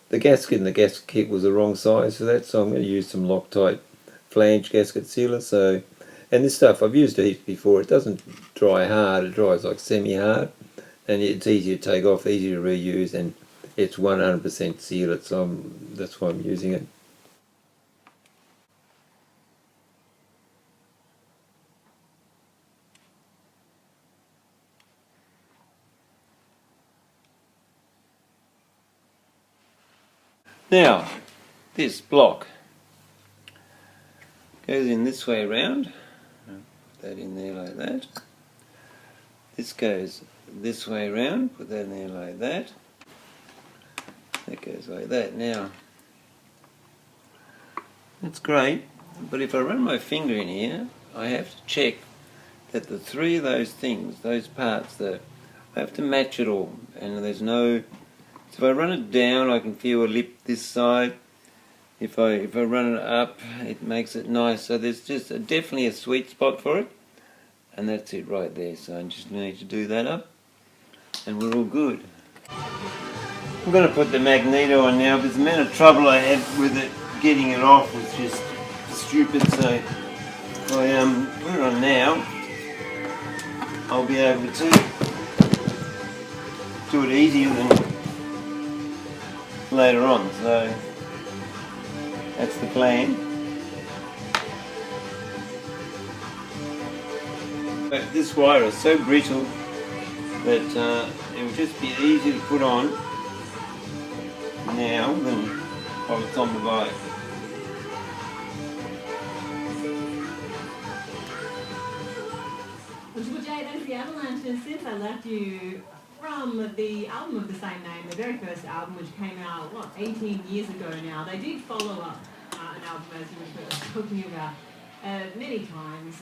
the gasket and the gasket kit was the wrong size for that, so I'm going to use some Loctite flange gasket sealer. So, and this stuff I've used it before. It doesn't dry hard; it dries like semi-hard, and it's easy to take off, easy to reuse, and it's 100% sealed. So that's why I'm using it. Now, this block goes in this way around. Put that in there like that. This goes this way around. Put that in there like that. That goes like that. Now, that's great, but if I run my finger in here, I have to check that the three of those things, those parts, I have to match it all, and there's no. So if I run it down, I can feel a lip this side. If I run it up, it makes it nice. So there's just definitely a sweet spot for it, and that's it right there. So I just need to do that up, and we're all good. I'm going to put the magneto on now, because the amount of trouble I had with it, getting it off was just stupid. So if I put it on now, I'll be able to do it easier than later on. So that's the plan. But this wire is so brittle that it will just be easier to put on now than while it's on the bike. Well, Jay, there's the Avalanche, and since I left you from the album of the same name, the very first album, which came out, 18 years ago now, they did follow up an album, as you were talking about, many times.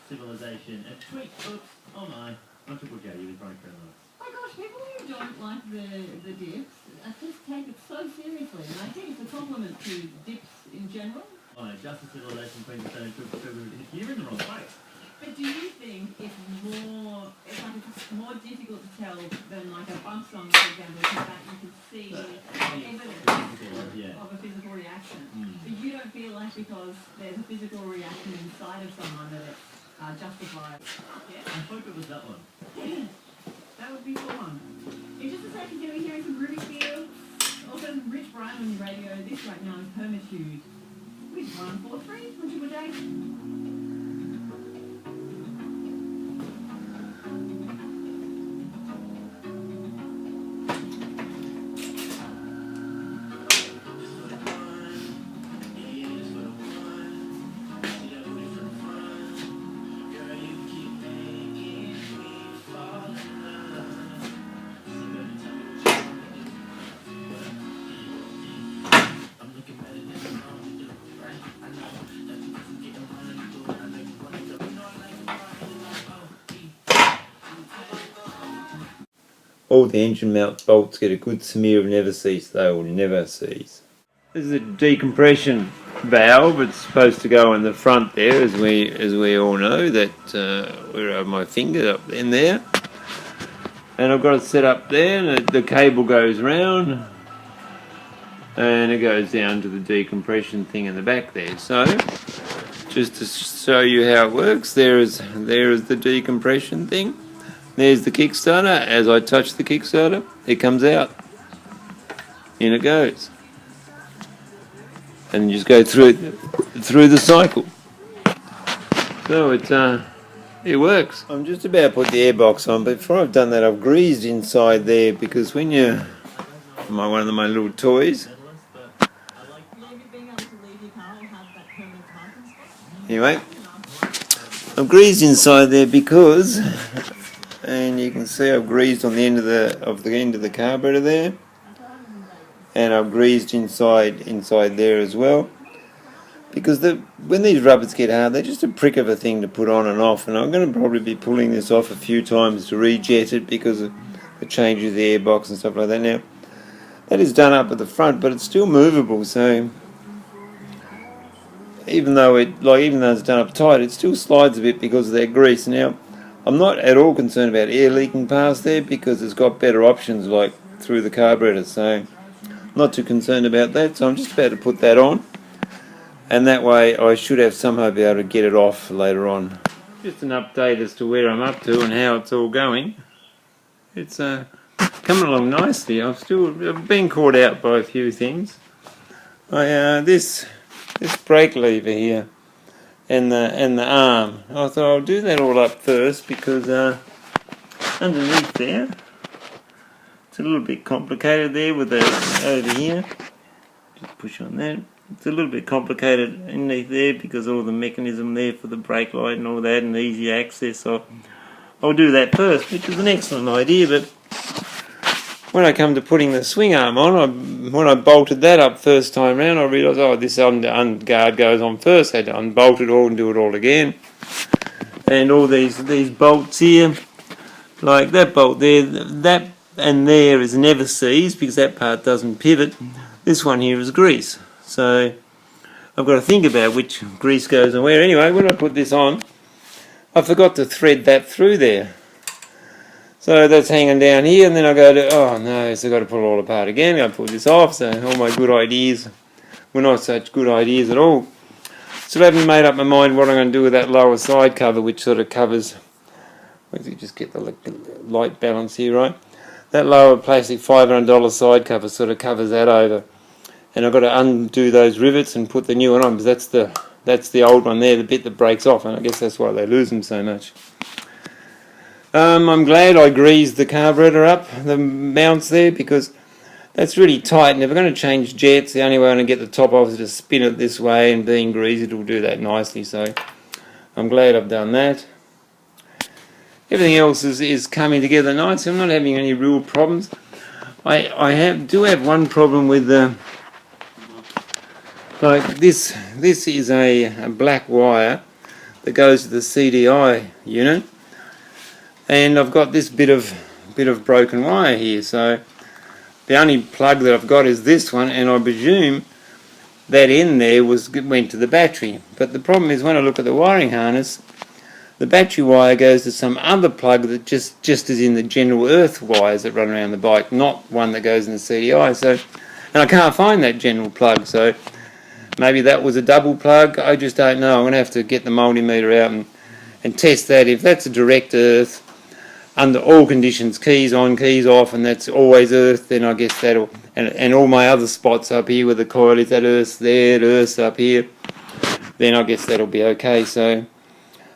Civilization and tweet. Oops, oh my. On Triple J, you was running for a My gosh, people who don't like the dips just take it so seriously, and I think it's a compliment to dips in general. Oh no, Justice, Civilization, Queensland, and Triple. You're in the wrong place. But do you think it's more difficult to tell than like a bump song, for example, because that you can see evidence of a physical reaction. But you don't feel like because there's a physical reaction inside of someone that it's justified. Yeah? I hope it was that one. That would be fun. In just a second, we're hearing some groovy feel. Also, Rich Brian on your radio. This right now is Permitude. Which 143 on Triple J. All the engine mount bolts get a good smear of never cease. They will never cease. This is a decompression valve. It's supposed to go in the front there, as we all know. That where I have my finger up in there, and I've got it set up there. And the cable goes round, and it goes down to the decompression thing in the back there. So, just to show you how it works, there is the decompression thing. There's the Kickstarter. As I touch the Kickstarter, it comes out. In it goes. And you just go through the cycle. So it works. I'm just about to put the airbox on, but before I've done that, I've greased inside there, because when you one of my little toys. Anyway, I've greased inside there because and you can see I've greased on the end of the carburetor there, and I've greased inside there as well, because when these rubbers get hard, they're just a prick of a thing to put on and off, and I'm going to probably be pulling this off a few times to rejet it because of the change of the airbox and stuff like that. Now that is done up at the front, but it's still movable, so even though it's done up tight, it still slides a bit because of that grease. Now I'm not at all concerned about air leaking past there because it's got better options like through the carburetor, so not too concerned about that. So I'm just about to put that on, and that way I should have somehow be able to get it off later on. Just an update as to where I'm up to and how it's all going. It's coming along nicely. I've been caught out by a few things. This brake lever here and the arm, I thought I'll do that all up first because underneath there it's a little bit complicated there with the over here. Just push on that. It's a little bit complicated underneath there because all the mechanism there for the brake light and all that and easy access. So I'll do that first, which is an excellent idea, but when I come to putting the swing arm on, when I bolted that up first time round, I realised, oh, this guard goes on first. I had to unbolt it all and do it all again. And all these bolts here, like that bolt there, that and there is never seized because that part doesn't pivot. This one here is grease. So I've got to think about which grease goes on where. Anyway, when I put this on, I forgot to thread that through there. So that's hanging down here, and then I go to, oh no, so I've got to pull it all apart again. I put this off, so all my good ideas were not such good ideas at all. Still haven't made up my mind what I'm going to do with that lower side cover, which sort of covers, where did you just get the light balance here, right? That lower plastic $500 side cover sort of covers that over. And I've got to undo those rivets and put the new one on, because that's the old one there, the bit that breaks off, and I guess that's why they lose them so much. I'm glad I greased the carburetor up, the mounts there, because that's really tight, and if I'm going to change jets, the only way I'm going to get the top off is to spin it this way, and being greased it will do that nicely, so I'm glad I've done that. Everything else is coming together nicely. I'm not having any real problems. I do have one problem with like this is a black wire that goes to the CDI unit, and I've got this bit of broken wire here, so the only plug that I've got is this one, and I presume that end there went to the battery. But the problem is when I look at the wiring harness, the battery wire goes to some other plug that just is in the general earth wires that run around the bike, not one that goes in the CDI. So, and I can't find that general plug, so maybe that was a double plug. I just don't know. I'm going to have to get the multimeter out and test that. If that's a direct earth, under all conditions, keys on, keys off, and that's always earth, then I guess that'll, and all my other spots up here where the coil is, that earth's there, earth's up here, then I guess that'll be okay. So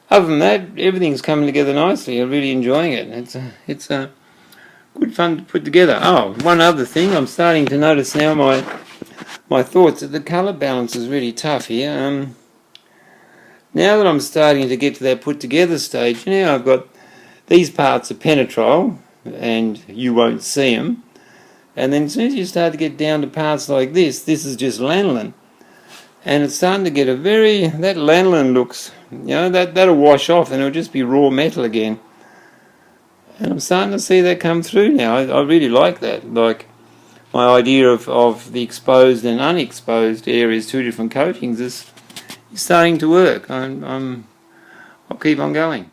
other than that, everything's coming together nicely. I'm really enjoying it. It's good fun to put together. Oh, one other thing, I'm starting to notice now my thoughts that the colour balance is really tough here. Now that I'm starting to get to that put together stage, you know, I've got these parts are penetrol, and you won't see them. And then as soon as you start to get down to parts like this is just lanolin. And it's starting to get that lanolin looks, you know, that'll wash off and it'll just be raw metal again. And I'm starting to see that come through now. I really like that. Like my idea of the exposed and unexposed areas, two different coatings, is starting to work. I'll keep on going.